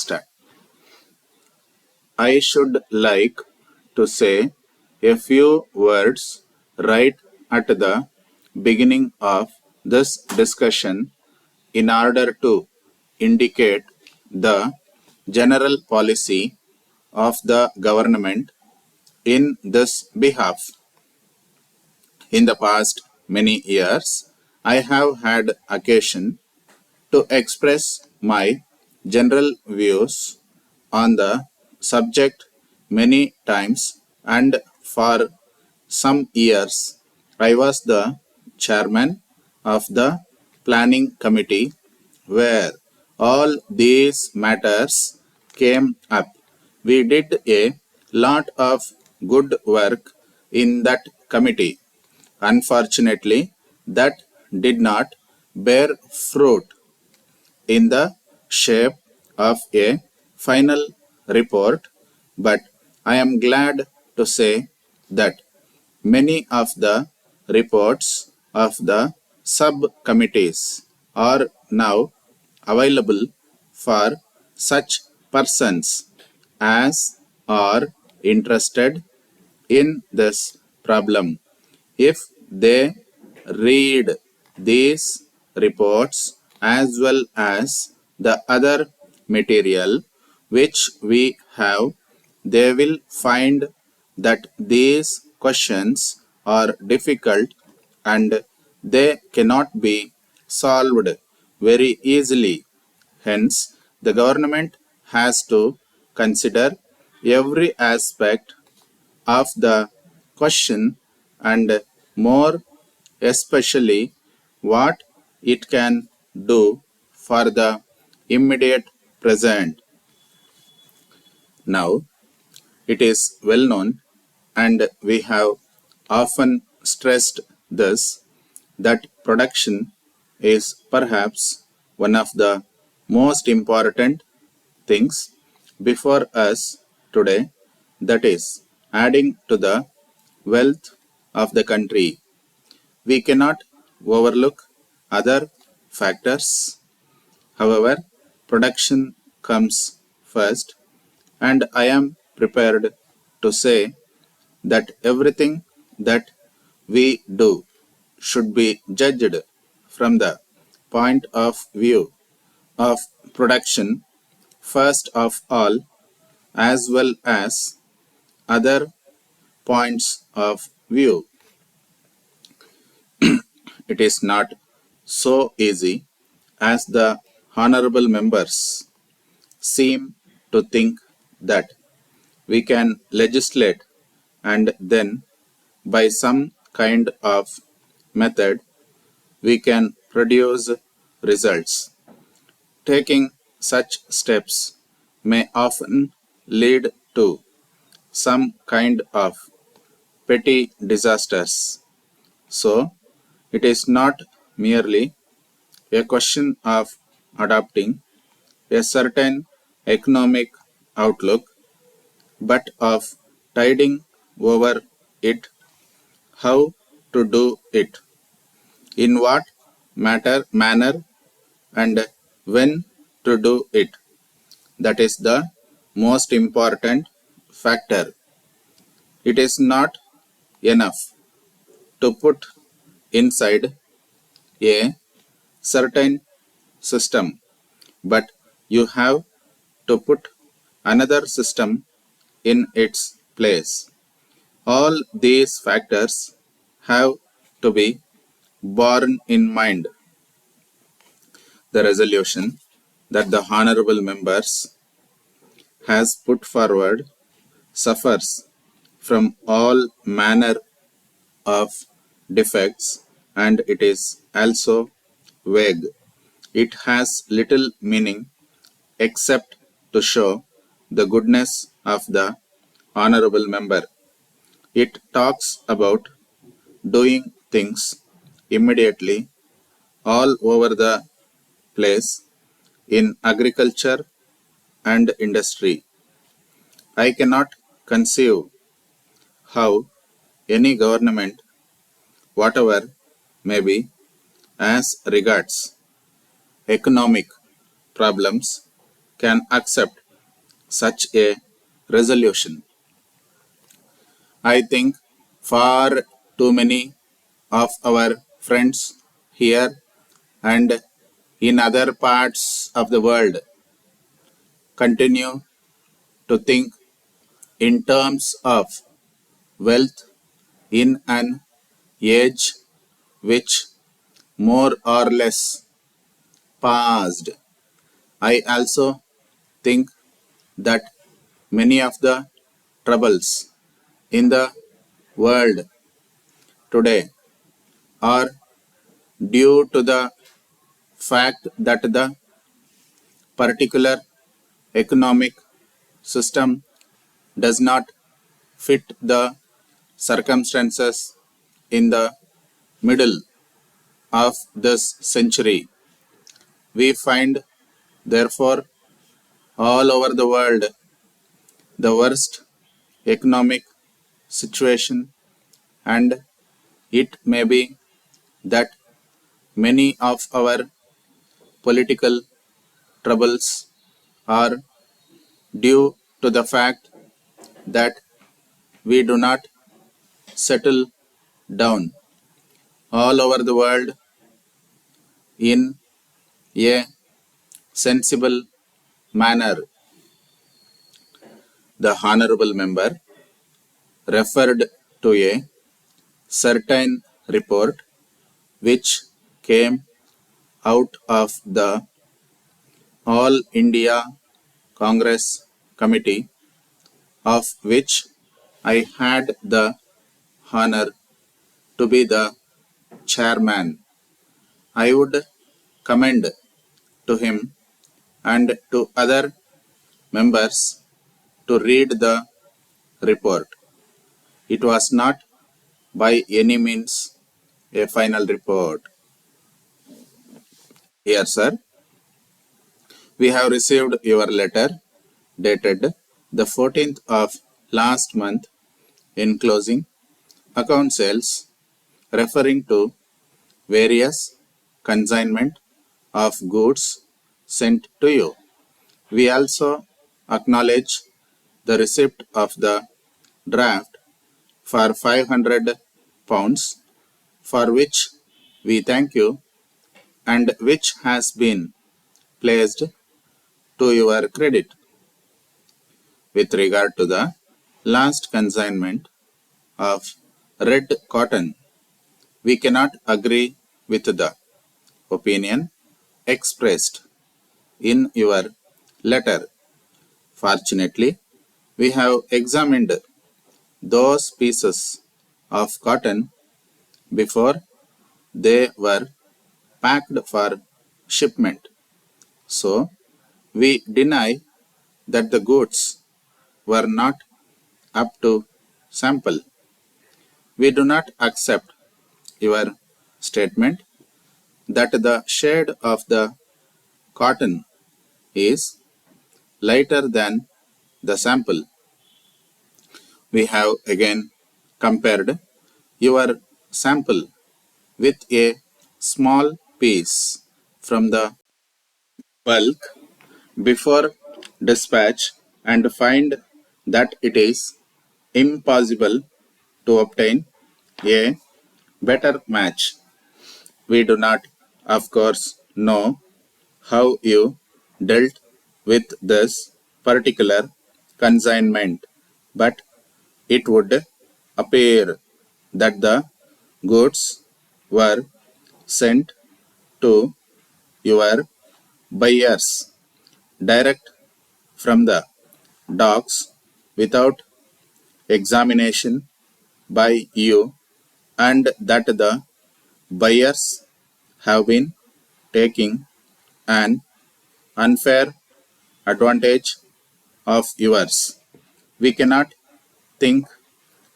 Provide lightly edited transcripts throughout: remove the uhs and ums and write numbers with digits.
start. I should like to say a few words right at the beginning of this discussion in order to indicate the general policy of the government in this behalf. In the past many years, I have had occasion to express my general views on the subject many times, and for some years I was the chairman of the planning committee where all these matters came up. We did a lot of good work in that committee. Unfortunately, that did not bear fruit in the shape of a final report, but I am glad to say that many of the reports of the subcommittees are now available for such persons as are interested in this problem. If they read these reports as well as the other material which we have, they will find that these questions are difficult and they cannot be solved very easily. Hence, the government has to consider every aspect of the question and more especially what it can do for the immediate present. Now, it is well known, and we have often stressed this, that production is perhaps one of the most important things before us today, that is, adding to the wealth of the country. We cannot overlook other factors. However, production comes first, and I am prepared to say that everything that we do should be judged from the point of view of production first of all, as well as other points of view. It is not so easy as the honorable members seem to think, that we can legislate and then by some kind of method we can produce results. Taking such steps may often lead to some kind of petty disasters. So, it is not merely a question of adopting a certain economic outlook, but of tiding over it, how to do it, in what manner, and when to do it. That is the most important factor. It is not enough to put inside a certain system, but you have to put another system in its place. All these factors have to be borne in mind. The resolution that the honorable members has put forward suffers from all manner of defects, and it is also vague. It has little meaning except to show the goodness of the honorable member. It talks about doing things immediately all over the place in agriculture and industry. I cannot conceive how any government, whatever may be, as regards economic problems, can accept such a resolution. I think far too many of our friends here and in other parts of the world continue to think in terms of wealth in an age which more or less passed. I also think that many of the troubles in the world today are due to the fact that the particular economic system does not fit the circumstances in the middle of this century. We find, therefore, all over the world the worst economic situation, and it may be that many of our political troubles are due to the fact that we do not settle down all over the world in a sensible manner. The honorable member referred to a certain report which came out of the All India Congress Committee, of which I had the honor to be the chairman. I would commend to him and to other members to read the report. It was not by any means a final report. Here, sir, we have received your letter dated the 14th of last month enclosing account sales referring to various consignment of goods sent to you. We also acknowledge the receipt of the draft for £500 for which we thank you and which has been placed to your credit. With regard to the last consignment of red cotton, we cannot agree with the opinion expressed in your letter. Fortunately, we have examined those pieces of cotton before they were packed for shipment. So, we deny that the goods were not up to sample. We do not accept your statement that the shade of the cotton is lighter than the sample. We have again compared your sample with a small piece from the bulk before dispatch and find that it is impossible to obtain a better match. We do not, of course, know how you dealt with this particular consignment, but it would appear that the goods were sent to your buyers direct from the docks without examination by you, and that the buyers have been taking an unfair advantage of yours. We cannot think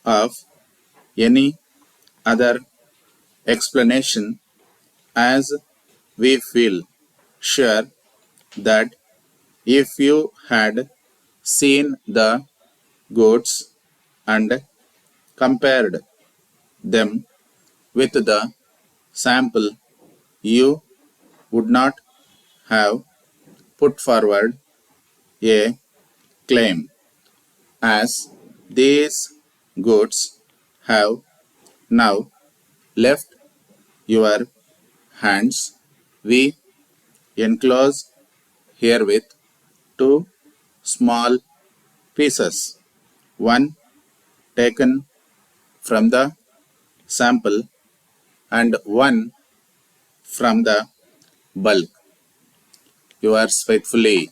of any other explanation, as we feel sure that if you had seen the goods and compared them with the sample, you would not have put forward a claim. As these goods have now left your hands, we enclose herewith two small pieces, one taken from the sample and one from the bulk. Yours faithfully,